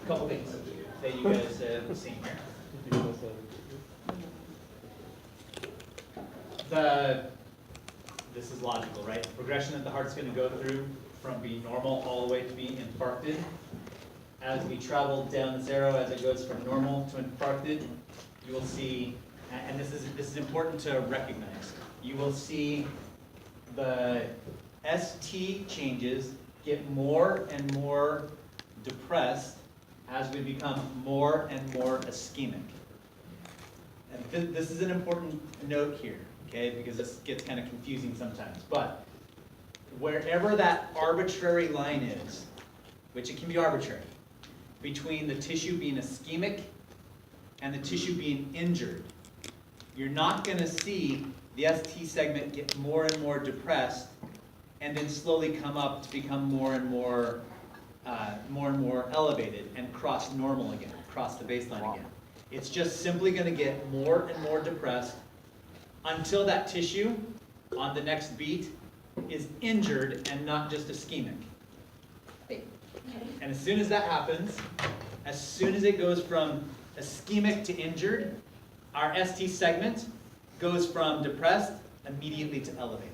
Couple things that you guys have seen here. This is logical, right? The progression that the heart's going to go through from being normal all the way to being infarcted. As we travel down this arrow, as it goes from normal to infarcted, you will see, and this is important to recognize, you will see the ST changes get more and more depressed as we become more and more ischemic. And this is an important note here, okay, because this gets kind of confusing sometimes. But wherever that arbitrary line is, which it can be arbitrary, between the tissue being ischemic and the tissue being injured, you're not going to see the ST segment get more and more depressed and then slowly come up to become more and more elevated and cross normal again, cross the baseline again. It's just simply going to get more and more depressed until that tissue on the next beat is injured and not just ischemic. And as soon as that happens, as soon as it goes from ischemic to injured, our ST segment goes from depressed immediately to elevated.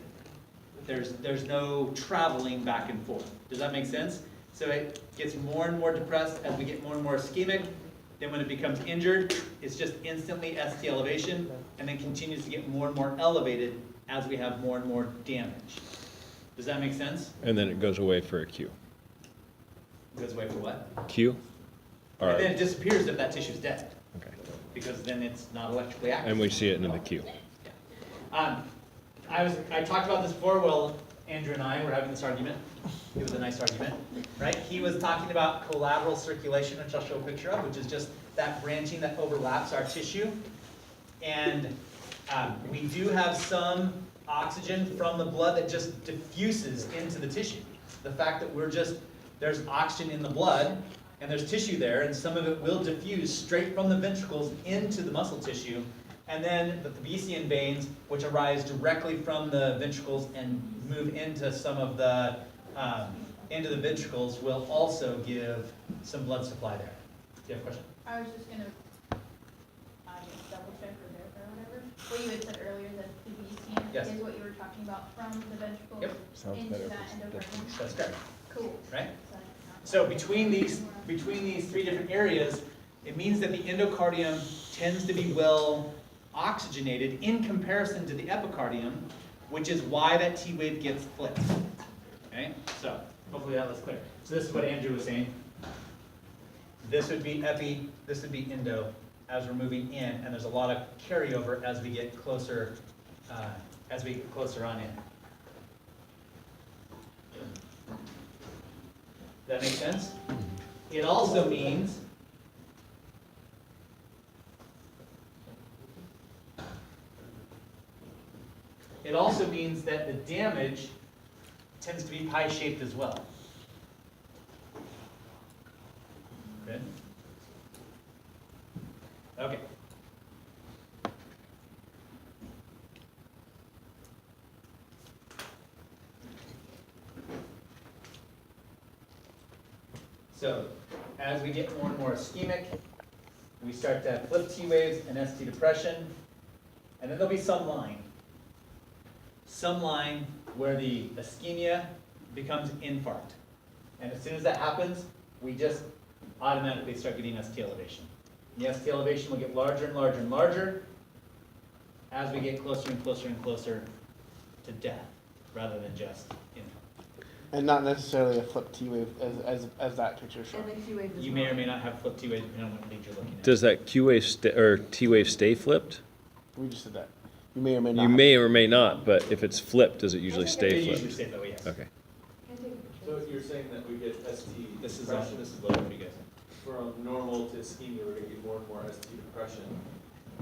There's no traveling back and forth. Does that make sense? So it gets more and more depressed as we get more and more ischemic. Then when it becomes injured, it's just instantly ST elevation, and then continues to get more and more elevated as we have more and more damage. Does that make sense? And then it goes away for a Q. It goes away for what? Q? And then it disappears if that tissue's dead. Okay. Because then it's not electrically active. And we see it in the Q. Yeah. I talked about this before. Well, Andrew and I were having this argument. It was a nice argument, right? He was talking about collateral circulation, which I'll show a picture of, which is just that branching that overlaps our tissue. And we do have some oxygen from the blood that just diffuses into the tissue. The fact that there's oxygen in the blood, and there's tissue there, and some of it will diffuse straight from the ventricles into the muscle tissue. And then the Thebesian veins, which arise directly from the ventricles and move into some of the ventricles, will also give some blood supply there. Do you have a question? I was just going to double check or verify or whatever. What you had said earlier, that the Thebesian is what you were talking about from the ventricles into that endocardium. That's correct. Cool. Right? So between these three different areas, it means that the endocardium tends to be well oxygenated in comparison to the epicardium, which is why that T wave gets flipped. Okay? So hopefully that was clear. So this is what Andrew was saying. This would be epi, this would be endo as we're moving in, and there's a lot of carryover as we get closer on in. Does that make sense? It also means that the damage tends to be pie-shaped as well. Good? Okay. So, as we get more and more ischemic, we start to have flip T waves and ST depression, and then there'll be some line where the ischemia becomes infarct. And as soon as that happens, we just automatically start getting ST elevation. And the ST elevation will get larger and larger and larger as we get closer and closer and closer to death, rather than just infarct. And not necessarily a flip T wave as that picture shows. You may or may not have flip T wave depending on what lead you're looking at. Does that Q wave or T wave stay flipped? We just said that. You may or may not. You may or may not, but if it's flipped, does it usually stay It flipped? usually stays that way, yes. Okay. So you're saying that we get ST This is depression what you guys. from normal to ischemia, we're going to get more and more ST depression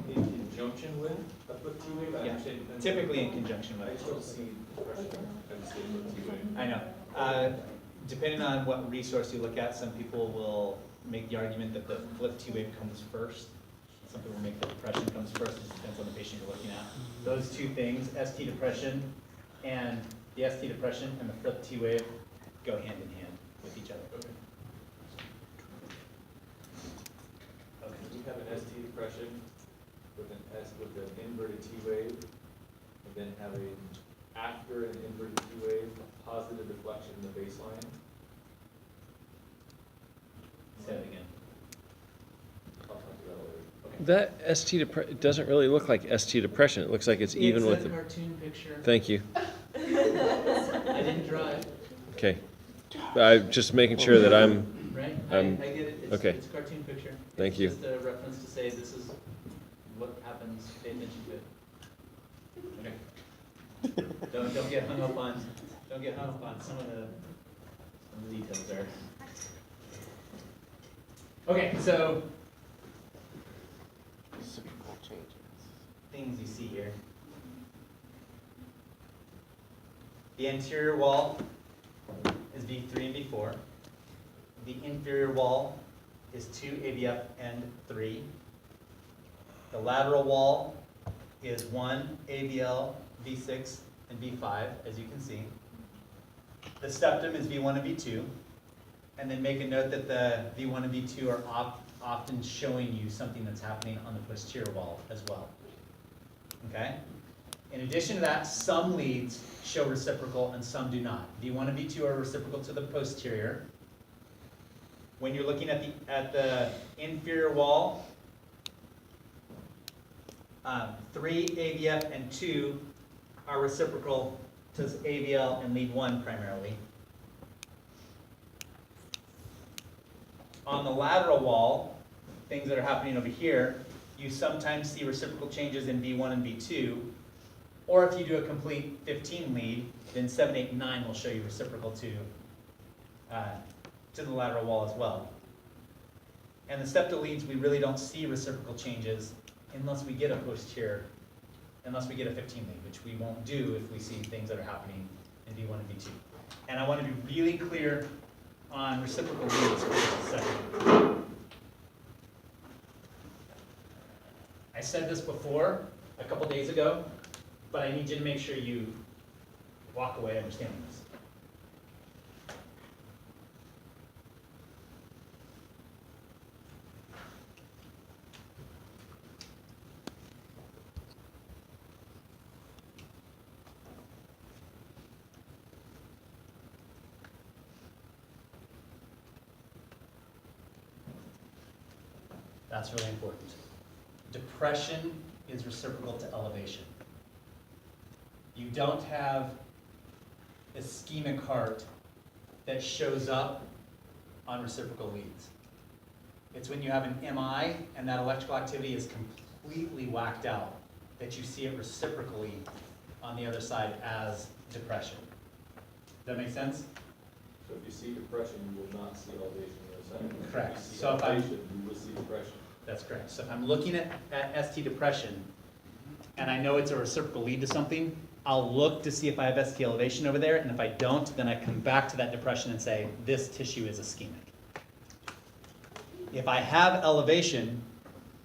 in conjunction with a flip T wave? I Yeah, understand. typically in conjunction with I it. just don't see depression. I just see a flip T wave. I know. Depending on what resource you look at, some people will make the argument that the flip T wave comes first. Some people will make the depression comes first. It depends on the patient you're looking at. Those two things, ST depression and the ST depression and the flip T wave, go hand in hand with each other. Okay. that it doesn't really look like ST depression. It looks like it's even with It's a the, cartoon picture. thank you. I didn't draw it, Okay. I'm just making sure that I'm, right? I get it. okay. It's a cartoon picture. Thank you. It's just a reference to say this is what happens, pay attention to it. Okay. Don't get hung up on, some of the details there. Okay, so Reciprocal changes. things you see here. The anterior wall is V3 and V4. The inferior wall is 2 ABF and 3. The lateral wall is 1 ABL, V6, and V5, as you can see. The septum is V1 and V2. And then make a note that the V1 and V2 are often showing you something that's happening on the posterior wall as well. Okay? In addition to that, some leads show reciprocal and some do not. V1 and V2 are reciprocal to the posterior. When you're looking at the inferior wall, 3 AVF and 2 are reciprocal to AVL and lead 1 primarily. On the lateral wall, things that are happening over here, you sometimes see reciprocal changes in V1 and V2, or if you do a complete 15 lead, then 7, 8, and 9 will show you reciprocal to the lateral wall as well. And the septal leads, we really don't see reciprocal changes unless we get a 15 lead, which we won't do if we see things that are happening in V1 and V2. And I want to be really clear on reciprocal leads for just a second. I said this before, a couple days ago, but I need you to make sure you walk away understanding this. That's really important. Depression is reciprocal to elevation. You don't have ischemic heart that shows up on reciprocal leads. It's when you have an MI and that electrical activity is completely whacked out that you see it reciprocally on the other side as depression. Does that make sense? So if you see depression, you will not see elevation on the other side. Correct. If you see So if I'm- elevation, you will see depression. That's correct. So if I'm looking at ST depression and I know it's a reciprocal lead to something, I'll look to see if I have ST elevation over there, and if I don't, then I come back to that depression and say, this tissue is ischemic. If I have elevation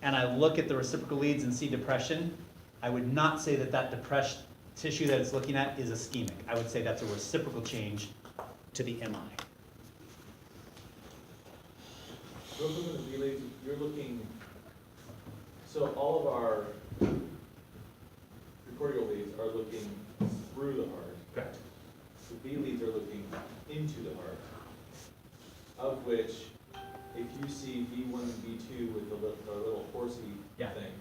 and I look at the reciprocal leads and see depression, I would not say that that depressed tissue that it's looking at is ischemic. I would say that's a reciprocal change to the MI. Real quick on the relays, you're looking, so all of our precordial leads are looking through the heart. Correct. The V leads are looking into the heart, of which, if you see V1 and V2 with the little horsey Yeah. thing,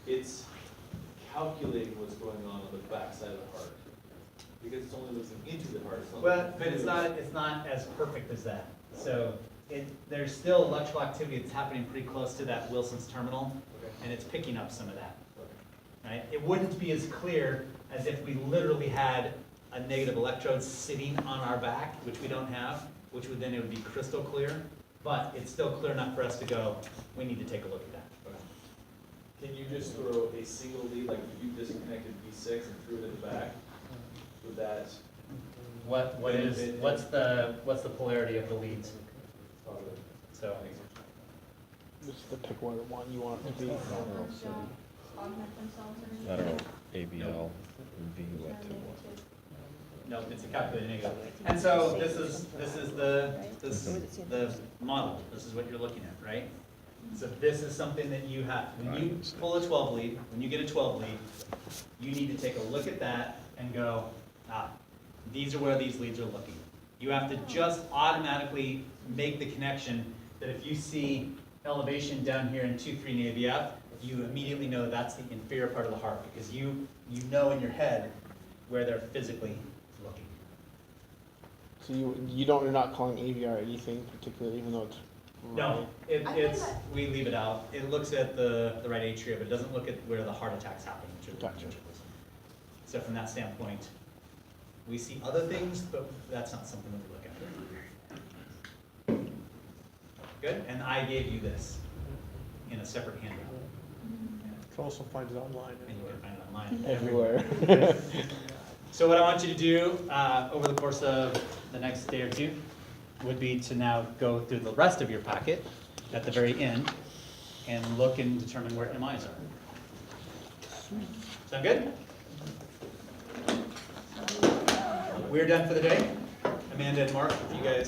it's calculating what's going on the back side of the heart. Because it's only looking into the heart. It's not Well, looking but it's through. not as perfect as that. So there's still electrical activity that's happening pretty close to that Wilson's terminal, Okay. and it's picking up some of that, Okay. right? It wouldn't be as clear as if we literally had a negative electrode sitting on our back, which we don't have, which would then it would be crystal clear, but it's still clear enough for us to go, we need to take a look at that. Okay. Can you just throw a single lead, like if you disconnected V6 and threw it in the back? Would that? What's the polarity of the leads? So, Just to pick one you want it to be. Augment themselves or I don't know, anything? ABL, V, what to what. no, it's a calculated negative. And so this is the model. This is what you're looking at, right? So this is something that you have, when you pull a 12 lead, when you get a 12 lead, you need to take a look at that and go, these are where these leads are looking. You have to just automatically make the connection that if you see elevation down here in 2-3 AVF, you immediately know that's the inferior part of the heart because you know in your head where they're physically looking. So you're not calling AVR anything particular, even though it's No, I think it's, that- we leave it out. It looks at the right atria, but it doesn't look at where the heart attacks happen, which are the Gotcha. ventricles. So from that standpoint, we see other things, but that's not something that we look at. Good, and I gave you this in a separate handout, You can also find it online. and you can find it online. everywhere. So what I want you to do over the course of the next day or two would be to now go through the rest of your packet at the very end and look and determine where MIs are. Sound good? We're done for the day. Amanda and Mark, if you guys